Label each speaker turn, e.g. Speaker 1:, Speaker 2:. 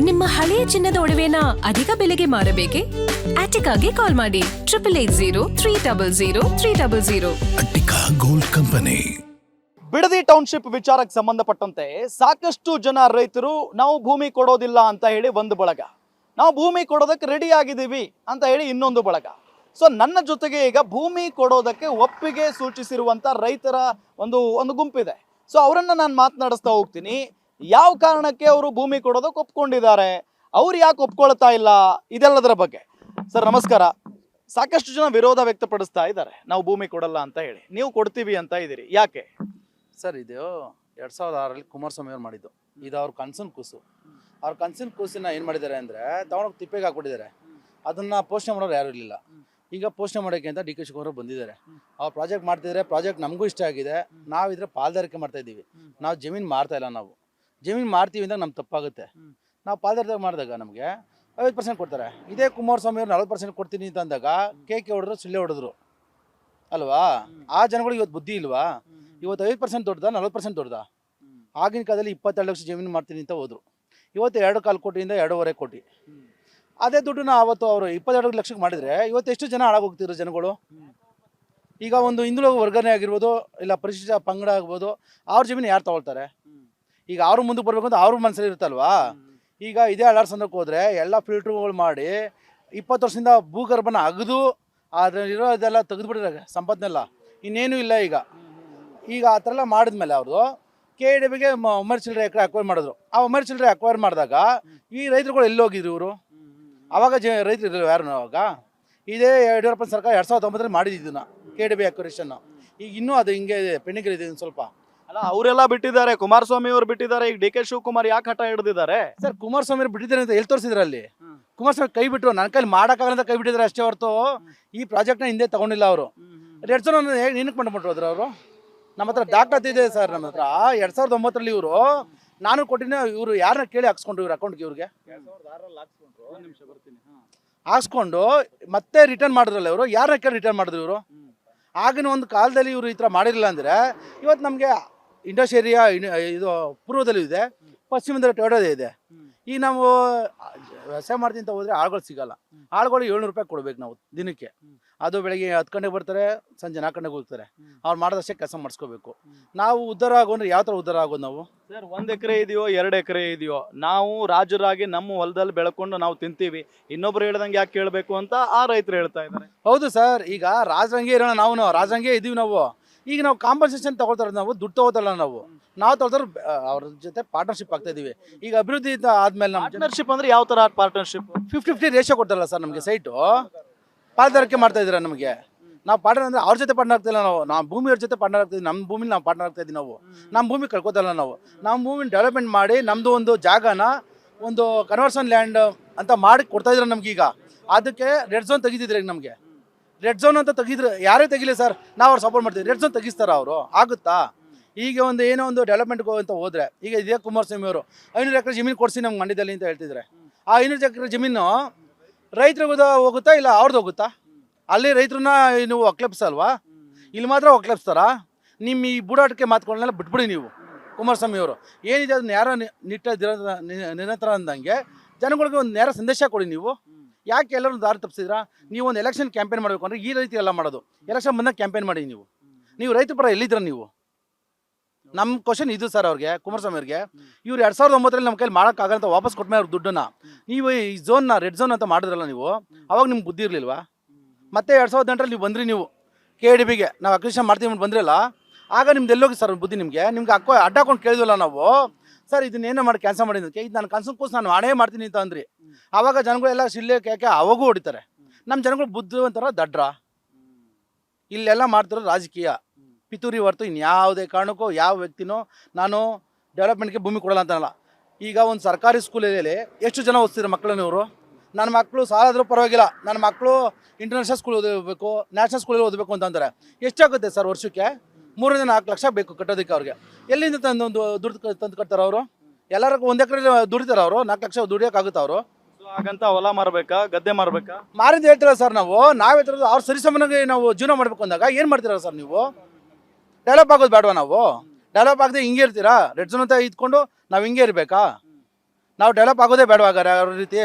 Speaker 1: ನಿಮ್ಮ ಹಳೆಯ ಚಿನ್ನದ ಒಡವೆನ ಅಧಿಕ ಬೆಲೆಗೆ ಮಾರಬೇಕೆ? ಆಟಿಕಾಗೆ ಕಾಲ್ ಮಾಡಿ 8880
Speaker 2: Attica gold company.
Speaker 3: Bidadi township ವಿಚಾರಕ್ಕೆ ಸಂಬಂಧಪಟ್ಟಂತೆ ಸಾಕಷ್ಟು ಜನ ರೈತರು ನಾವು ಭೂಮಿ ಕೊಡೋದಿಲ್ಲ ಅಂತ ಹೇಳಿ ಒಂದು ಬಳಗ, ನಾವು ಭೂಮಿ ಕೊಡೋದಕ್ಕೆ ರೆಡಿ ಆಗಿದ್ದೀವಿ ಅಂತ ಹೇಳಿ ಇನ್ನೊಂದು ಬಳಗ. ಸೊ ನನ್ನ ಜೊತೆಗೆ ಈಗ ಭೂಮಿ ಕೊಡೋದಕ್ಕೆ ಒಪ್ಪಿಗೆ ಸೂಚಿಸಿರುವಂಥ ರೈತರ ಒಂದು ಗುಂಪಿದೆ. ಸೊ ಅವರನ್ನು ನಾನು ಮಾತನಾಡಿಸ್ತಾ ಹೋಗ್ತೀನಿ. ಯಾವ ಕಾರಣಕ್ಕೆ ಅವರು ಭೂಮಿ ಕೊಡೋದಕ್ಕೆ ಒಪ್ಕೊಂಡಿದ್ದಾರೆ, ಅವ್ರು ಯಾಕೆ ಒಪ್ಕೊಳ್ತಾ ಇಲ್ಲ, ಇದೆಲ್ಲದರ ಬಗ್ಗೆ. ಸರ್ ನಮಸ್ಕಾರ. ಸಾಕಷ್ಟು ಜನ ವಿರೋಧ ವ್ಯಕ್ತಪಡಿಸ್ತಾ ಇದ್ದಾರೆ ನಾವು ಭೂಮಿ ಕೊಡಲ್ಲ ಅಂತ ಹೇಳಿ, ನೀವು ಕೊಡ್ತೀವಿ ಅಂತ ಇದ್ದೀರಿ, ಯಾಕೆ?
Speaker 4: ಸರ್ ಇದು 2006ರಲ್ಲಿ ಕುಮಾರಸ್ವಾಮಿ ಅವ್ರು ಮಾಡಿದ್ದು. ಇದು ಅವ್ರ ಕನ್ಸನ್ ಕೂಸು. ಅವ್ರ ಕನ್ಸನ್ ಕೂಸಿನ ಏನು ಮಾಡಿದ್ದಾರೆ ಅಂದರೆ ತಗೊಂಡೋಗಿ ತಿಪ್ಪೆಗೆ ಹಾಕ್ಬಿಟ್ಟಿದ್ದಾರೆ. ಅದನ್ನು ಪೋಷಣೆ ಮಾಡೋರು ಯಾರು ಇರಲಿಲ್ಲ. ಈಗ ಪೋಷಣೆ ಮಾಡೋಕ್ಕೆ ಅಂತ ಡಿ ಕೆ ಶಿವಕುಮಾರ್ ಬಂದಿದ್ದಾರೆ. ಅವ್ರು ಪ್ರಾಜೆಕ್ಟ್ ಮಾಡ್ತಿದ್ದಾರೆ. ಪ್ರಾಜೆಕ್ಟ್ ನಮಗೂ ಇಷ್ಟ ಆಗಿದೆ. ನಾವಿದ್ರೆ ಪಾಲ್ದಾರಿಕೆ ಮಾಡ್ತಾ ಇದ್ದೀವಿ. ನಾವು ಜಮೀನು ಮಾರ್ತಾ ಇಲ್ಲ. ನಾವು ಜಮೀನು ಮಾರ್ತೀವಿ ಅಂದಾಗ ನಮ್ಗೆ ತಪ್ಪಾಗುತ್ತೆ. ನಾವು ಪಾಲ್ದಾರಿಕೆ ಮಾಡಿದಾಗ ನಮಗೆ 50% ಕೊಡ್ತಾರೆ. ಇದೇ ಕುಮಾರಸ್ವಾಮಿ ಅವ್ರು 40% ಕೊಡ್ತೀನಿ ಅಂತ ಅಂದಾಗ ಕೇಕೆ ಹೊಡೆದ್ರು, ಸಿಳ್ಳೆ ಹೊಡೆದ್ರು ಅಲ್ವಾ? ಆ ಜನಗಳಿಗೆ ಇವತ್ತು ಬುದ್ಧಿ ಇಲ್ವಾ? ಇವತ್ತು 5% ದೊಡ್ಡದಾ 40% ದೊಡ್ಡದಾ? ಆಗಿನ ಕಾಲದಲ್ಲಿ 22 ಲಕ್ಷ ಜಮೀನು ಮಾಡ್ತೀನಿ ಅಂತ ಹೋದ್ರು. ಇವತ್ತು 2.25 ಕೋಟಿಯಿಂದ 2.5 ಕೋಟಿ. ಅದೇ ದುಡ್ಡನ್ನ ಅವತ್ತು ಅವರು 22 ಲಕ್ಷಕ್ಕೆ ಮಾಡಿದರೆ ಇವತ್ತು ಎಷ್ಟು ಜನ ಹಾಳಾಗೋಗ್ತಿದ್ರು ಜನಗಳು. ಈಗ ಒಂದು ಹಿಂದುಳಿದ ವರ್ಗನೇ ಆಗಿರ್ಬೋದು, ಇಲ್ಲ ಪರಿಶಿಷ್ಟ ಪಂಗಡ ಆಗ್ಬೋದು, ಅವ್ರ ಜಮೀನು ಯಾರು ತಗೊಳ್ತಾರೆ? ಈಗ ಅವ್ರು ಮುಂದಕ್ಕೆ ಬರಬೇಕು ಅಂತ ಅವ್ರ ಮನಸ್ಸಲ್ಲಿ ಇರುತ್ತಲ್ವಾ? ಈಗ ಇದೇ ಅಲಾರ್ಸಂದಕ್ಕೆ ಹೋದರೆ ಎಲ್ಲ ಫಿಲ್ಟ್ರುಗಳು ಮಾಡಿ 20 ವರ್ಷದಿಂದ ಭೂಗರ್ಭನ ಅಗದು ಅದರಲ್ಲಿರೋ ಇದೆಲ್ಲ ತೆಗೆದುಬಿಟ್ಟಿದ್ದಾರೆ ಸಂಪತ್ನೆಲ್ಲ. ಇನ್ನೇನು ಇಲ್ಲ. ಈಗ ಆ ಥರ ಎಲ್ಲ ಮಾಡಿದ್ಮೇಲೆ ಅವರು KDBಗೆ ಒಮ್ಮರ್ ಚಿಲ್ಲರೆ ಎಕರೆ ಅಕ್ವೈರ್ ಮಾಡಿದ್ರು. ಆ ಒಮ್ಮರ್ ಚಿಲ್ಲರೆ ಅಕ್ವೈರ್ ಮಾಡಿದಾಗ ಈ ರೈತರುಗಳು ಎಲ್ಲಿ ಹೋಗಿದ್ರು ಇವರು? ಆವಾಗ ರೈತರು ಇರಲಿಲ್ಲ ಯಾರು. ಅವಾಗ ಇದೇ ಯಡಿಯೂರಪ್ಪನ ಸರ್ಕಾರ 2009ರಲ್ಲಿ ಮಾಡಿದ್ದನ್ನ KDB ಅಕ್ವರೇಷನ್. ಈಗ ಇನ್ನೂ ಅದು ಹಿಂಗೆ ಪೆಂಡಿಂಗ್ ಇದೆ ಸ್ವಲ್ಪ.
Speaker 3: ಅಲ್ಲ, ಅವರೆಲ್ಲ ಬಿಟ್ಟಿದ್ದಾರೆ, ಕುಮಾರಸ್ವಾಮಿ ಅವರು ಬಿಟ್ಟಿದ್ದಾರೆ. ಈಗ ಡಿ ಕೆ ಶಿವಕುಮಾರ್ ಯಾಕೆ ಹಠ ಹಿಡಿದಿದ್ದಾರೆ?
Speaker 4: ಸರ್ ಕುಮಾರಸ್ವಾಮಿ ಅವ್ರು ಬಿಟ್ಟಿದ್ದಾರೆ ಅಂತ ಎಲ್ಲಿ ತೋರಿಸಿದ್ರು? ಅಲ್ಲಿ ಕುಮಾರಸ್ವಾಮಿ ಕೈ ಬಿಟ್ಟರು. ನನ್ನ ಕೈಲಿ ಮಾಡೋಕ್ಕಾಗಲ್ಲ ಕೈ ಬಿಟ್ಟಿದ್ದಾರೆ ಅಷ್ಟೇ ಹೊರತು ಈ ಪ್ರಾಜೆಕ್ಟ್ನ ಹಿಂದೆ ತಗೊಂಡಿಲ್ಲ ಅವರು. ರೆಡ್ ಝೋನ್ ಏನಕ್ಕೆ ಮಾಡ್ಬಿಟ್ರು ಅವರು? ನಮ್ಮ ಹತ್ರ ದಾಖಲಾತಿ ಇದೆ ಸರ್. ನಮ್ಮ ಹತ್ರ 2009ರಲ್ಲಿ ಇವರು ನಾನು ಕೊಟ್ಟಿನ ಇವರು ಯಾರನ್ನ ಕೇಳಿ ಹಾಕ್ಸ್ಕೊಂಡ್ರು ಇವ್ರ ಅಕೌಂಟ್ಗೆ. ಇವ್ರಿಗೆ ಹಾಕ್ಸ್ಕೊಂಡು ಮತ್ತೆ ರಿಟರ್ನ್ ಮಾಡಿದ್ರಲ್ಲ ಇವರು. ಯಾರನ್ನ ಕೇಳಿ ರಿಟರ್ನ್ ಮಾಡಿದ್ರು ಇವರು? ಆಗಿನ ಒಂದು ಕಾಲದಲ್ಲಿ ಇವರು ಈ ಥರ ಮಾಡಿರಲಿಲ್ಲ ಅಂದರೆ ಇವತ್ತು ನಮಗೆ ಇಂಡಸ್ ಏರಿಯಾ ಇದು ಪೂರ್ವದಲ್ಲೂ ಇದೆ, ಪಶ್ಚಿಮದಲ್ಲಿ ಟೊಯೋಟೋದೇ ಇದೆ. ಈಗ ನಾವು ವ್ಯವಸಾಯ ಮಾಡ್ತೀನಿ ಅಂತ ಹೋದರೆ ಆಳುಗಳು ಸಿಗಲ್ಲ. ಆಳುಗಳು 700 ರೂಪಾಯಿ ಕೊಡ್ಬೇಕು ನಾವು ದಿನಕ್ಕೆ. ಅದು ಬೆಳಗ್ಗೆ 10 ಗಂಟೆಗೆ ಬರ್ತಾರೆ, ಸಂಜೆ 4 ಗಂಟೆಗೆ ಹೋಗ್ತಾರೆ. ಅವ್ರು ಮಾಡೋದಷ್ಟೇ ಕೆಲಸ ಮಾಡಿಸ್ಕೋಬೇಕು. ನಾವು ಉದ್ಧಾರ ಆಗೋದ್ರೆ ಯಾವ ಥರ ಉದ್ಧಾರ ಆಗೋದು ನಾವು?
Speaker 3: ಸರ್ 1 ಎಕರೆ ಇದೆಯೋ 2 ಎಕರೆ ಇದೆಯೋ, ನಾವು ರಾಜರಾಗಿ ನಮ್ಮ ಹೊಲದಲ್ಲಿ ಬೆಳ್ಕೊಂಡು ನಾವು ತಿಂತೀವಿ, ಇನ್ನೊಬ್ರು ಹೇಳ್ದಂಗೆ ಯಾಕೆ ಕೇಳಬೇಕು ಅಂತ ಆ ರೈತರು ಹೇಳ್ತಾ ಇದ್ದಾರೆ.
Speaker 4: ಹೌದು ಸರ್. ಈಗ ರಾಜರಂಗೆ ಇರೋಣ, ನಾವು ರಾಜರಂಗೆ ಇದ್ದೀವಿ ನಾವು. ಈಗ ನಾವು ಕಾಂಪನ್ಸೇಷನ್ ತಗೊಳ್ತಾರೆ, ನಾವು ದುಡ್ಡು ತಗೋತಲ್ಲ. ನಾವು ತಗೊಳ್ತಾರೆ ಅವ್ರ ಜೊತೆ ಪಾರ್ಟ್ನರ್ಶಿಪ್ ಆಗ್ತಾ ಇದೀವಿ. ಈಗ ಅಭಿವೃದ್ಧಿ ಆದ್ಮೇಲೆ ನಮ್ಮ
Speaker 3: ಪಾರ್ಟ್ನರ್ಶಿಪ್ ಅಂದ್ರೆ ಯಾವ ತರ ಪಾರ್ಟ್ನರ್ಶಿಪ್?
Speaker 4: 50-50 ರೇಷಿಯೋ ಕೊಡ್ತಾರಲ್ಲ ಸರ್ ನಮಗೆ. ಸೈಟು ಪಾಲ್ದಾರಿಕೆ ಮಾಡ್ತಾ ಇದ್ದೀರಾ ನಮಗೆ. ನಾವು ಪಾರ್ಟ್ನರ್ ಅಂದರೆ ಅವ್ರ ಜೊತೆ ಪಾರ್ಟ್ನರ್ ಆಗ್ತಿಲ್ಲ ನಾವು. ಭೂಮಿಯವ್ರ ಜೊತೆ ಪಾರ್ಟ್ನರ್ ಆಗ್ತಿದ್ವಿ. ನಮ್ಮ ಭೂಮಿಲಿ ನಾವು ಪಾರ್ಟ್ನರ್ ಆಗ್ತಾ ಇದ್ದೀವಿ. ನಮ್ಮ ಭೂಮಿ ಕಳ್ಕೊತಲ್ಲ ನಾವು. ನಮ್ಮ ಭೂಮಿನ ಡೆವಲಪ್ಮೆಂಟ್ ಮಾಡಿ ನಮ್ಮದು ಒಂದು ಜಾಗನ ಒಂದು ಕನ್ವರ್ಷನ್ ಲ್ಯಾಂಡ್ ಅಂತ ಮಾಡಿ ಕೊಡ್ತಾ ಇದ್ರು ನಮ್ಗೆ. ಈಗ ಅದಕ್ಕೆ ರೆಡ್ ಝೋನ್ ತೆಗಿತಿದ್ರೆ ಈಗ ನಮಗೆ ರೆಡ್ ಝೋನ್ ಅಂತ ತೆಗಿದ್ರೆ ಯಾರೇ ತೆಗಿಲಿ ಸರ್, ನಾವು ಅವ್ರು ಸಪೋರ್ಟ್ ಮಾಡ್ತೀವಿ. ರೆಡ್ ಝೋನ್ ತೆಗಿಸ್ತಾರ ಅವರು? ಆಗುತ್ತಾ? ಈಗ ಒಂದು ಏನೋ ಒಂದು ಡೆವಲಪ್ಮೆಂಟ್ಗೆ ಅಂತ ಹೋದರೆ ಈಗ ಇದೇ ಕುಮಾರಸ್ವಾಮಿ ಅವರು 500 ಎಕರೆ ಜಮೀನು ಕೊಡಿಸಿ ನಮ್ಗೆ ಮಂಡ್ಯದಲ್ಲಿ ಅಂತ ಹೇಳ್ತಿದ್ರೆ, ಆ 500 ಎಕರೆ ಜಮೀನು ರೈತರಿಗೆ ಹೋಗುತ್ತಾ ಇಲ್ಲ ಅವ್ರದ್ದು ಹೋಗುತ್ತಾ? ಅಲ್ಲಿ ರೈತರನ್ನ ನೀವು ಒಕ್ಲೆಪ್ಸಲ್ವಾ? ಇಲ್ಲಿ ಮಾತ್ರ ಒಕ್ಲೆಪ್ಸ್ತಾರ? ನಿಮ್ಮ ಈ ಬೂಡಾಟಕ್ಕೆ ಮಾತುಗಳನ್ನೆಲ್ಲ ಬಿಟ್ಬಿಡಿ ನೀವು. ಕುಮಾರಸ್ವಾಮಿ ಅವರು ಏನಿದೆ ಅದನ್ನ ಯಾರೋ ನಿರಂತರ ಅಂದಂಗೆ ಜನಗಳಿಗೆ ಒಂದು ನೇರ ಸಂದೇಶ ಕೊಡಿ ನೀವು. ಯಾಕೆ ಎಲ್ಲರೂ ದಾರಿ ತಪ್ಪಿಸಿದ್ರಾ? ನೀವು ಒಂದು ಎಲೆಕ್ಷನ್ ಕ್ಯಾಂಪೇನ್ ಮಾಡಬೇಕು ಅಂದರೆ ಈ ರೀತಿ ಎಲ್ಲ ಮಾಡೋದು. ಎಲೆಕ್ಷನ್ ಬಂದಾಗ ಕ್ಯಾಂಪೇನ್ ಮಾಡಿ ನೀವು ರೈತ ಪರ ಎಲ್ಲಿದ್ದೀರ ನೀವು? ನಮ್ಮ ಕ್ವಶನ್ ಇದು ಸರ್ ಅವ್ರಿಗೆ, ಕುಮಾರಸ್ವಾಮಿ ಅವ್ರಿಗೆ. ಇವ್ರು 2009ರಲ್ಲಿ ನಮ್ಮ ಕೈಲಿ ಮಾಡೋಕ್ಕಾಗಲ್ಲ ಅಂತ ವಾಪಸ್ ಕೊಟ್ಟ ಅವ್ರ ದುಡ್ಡನ್ನ ನೀವು ಈ ಝೋನ್ನ ರೆಡ್ ಝೋನ್ ಅಂತ ಮಾಡಿದ್ರಲ್ಲ ನೀವು, ಅವಾಗ ನಿಮ್ಗೆ ಬುದ್ಧಿ ಇರಲಿಲ್ವಾ? ಮತ್ತೆ 2018ರಲ್ಲಿ ನೀವು ಬಂದ್ರಿ, ನೀವು KDBಗೆ ನಾವು ಅಕ್ವಿಷನ್ ಮಾಡ್ತೀವಿ ಅಂತ ಬಂದ್ರಲ್ಲ, ಆಗ ನಿಮ್ದು ಎಲ್ಲೋಗಿ ಸರ್ ಬುದ್ಧಿ ನಿಮಗೆ? ನಿಮ್ಗೆ ಅಡ್ಡ ಹಾಕೊಂಡು ಕೇಳಿದ್ವಲ್ಲ ನಾವು, ಸರ್ ಇದನ್ನೇನೋ ಮಾಡಿ ಕ್ಯಾನ್ಸಲ್ ಮಾಡಿದ್ದಕ್ಕೆ ಇದು ನಾನು ಕನ್ಸನ್ ಕೂಸ್ ನಾನು ಮಾಡೇ ಮಾಡ್ತೀನಿ ಅಂತ ಅಂದ್ರಿ. ಆವಾಗ ಜನಗಳೆಲ್ಲ ಶಿಲ್ಲೆ ಕೇಕೆ ಅವಾಗೂ ಹೊಡಿತಾರೆ. ನಮ್ಮ ಜನಗಳು ಬುದ್ಧಿವಂತರ ದಡ್ರ. ಇಲ್ಲೆಲ್ಲ ಮಾಡ್ತಿರೋ ರಾಜಕೀಯ ಪಿತೂರಿ ಹೊರತು ಇನ್ಯಾವುದೇ ಕಾರಣಕ್ಕೂ ಯಾವ ವ್ಯಕ್ತಿನೂ ನಾನು ಡೆವಲಪ್ಮೆಂಟ್ಗೆ ಭೂಮಿ ಕೊಡಲ್ಲ ಅಂತನಲ್ಲ. ಈಗ ಒಂದು ಸರ್ಕಾರಿ ಸ್ಕೂಲಲ್ಲಿ ಎಷ್ಟು ಜನ ಓದಿಸ್ತಿರೋ ಮಕ್ಕಳನ್ನ ಇವರು? ನನ್ನ ಮಕ್ಕಳು ಸಾಲಾದರೂ ಪರವಾಗಿಲ್ಲ, ನನ್ನ ಮಕ್ಕಳು ಇಂಟರ್ನ್ಯಾಷನಲ್ ಸ್ಕೂಲ್ ಓದಬೇಕು, ನ್ಯಾಷನಲ್ ಸ್ಕೂಲಲ್ಲಿ ಓದಬೇಕು ಅಂತ ಅಂತಾರೆ. ಎಷ್ಟಾಗುತ್ತೆ ಸರ್ ವರ್ಷಕ್ಕೆ? 3-4 ಲಕ್ಷ ಬೇಕು ಕಟ್ಟೋದಕ್ಕೆ. ಅವ್ರಿಗೆ ಎಲ್ಲಿಂದ ತಂದು ದುಡ್ಡು ತಂದು ಕಟ್ತಾರೆ ಅವರು? ಎಲ್ಲರಿಗೂ 1 ಎಕರೆ ದುಡಿತಾರೆ ಅವರು. 4 ಲಕ್ಷ ದುಡಿಯೋಕ್ಕಾಗುತ್ತೆ ಅವರು?
Speaker 3: ಹಾಗಂತ ಹೊಲ ಮಾರ್ಬೇಕಾ, ಗದ್ದೆ ಮಾರ್ಬೇಕಾ?
Speaker 4: ಮಾರಿಂದ ಹೇಳ್ತೀರ ಸರ್ ನಾವೇ ಥರದ್ದು ಅವ್ರು ಸರಿಸಮನಾಗಿ ನಾವು ಜೀವನ ಮಾಡಬೇಕು ಅಂದಾಗ ಏನು ಮಾಡ್ತೀರಾ ಸರ್ ನೀವು? ಡೆವಲಪ್ ಆಗೋದು ಬೇಡವಾ ನಾವು? ಡೆವಲಪ್ ಆಗದೆ ಹಿಂಗೆ ಇರ್ತೀರಾ? ರೆಡ್ ಝೋನ್ ಅಂತ ಇದ್ಕೊಂಡು ನಾವು ಹಿಂಗೆ ಇರಬೇಕಾ? ನಾವು ಡೆವಲಪ್ ಆಗೋದೇ ಬೇಡವಾಗಾರೆ ಅವ್ರ ರೀತಿ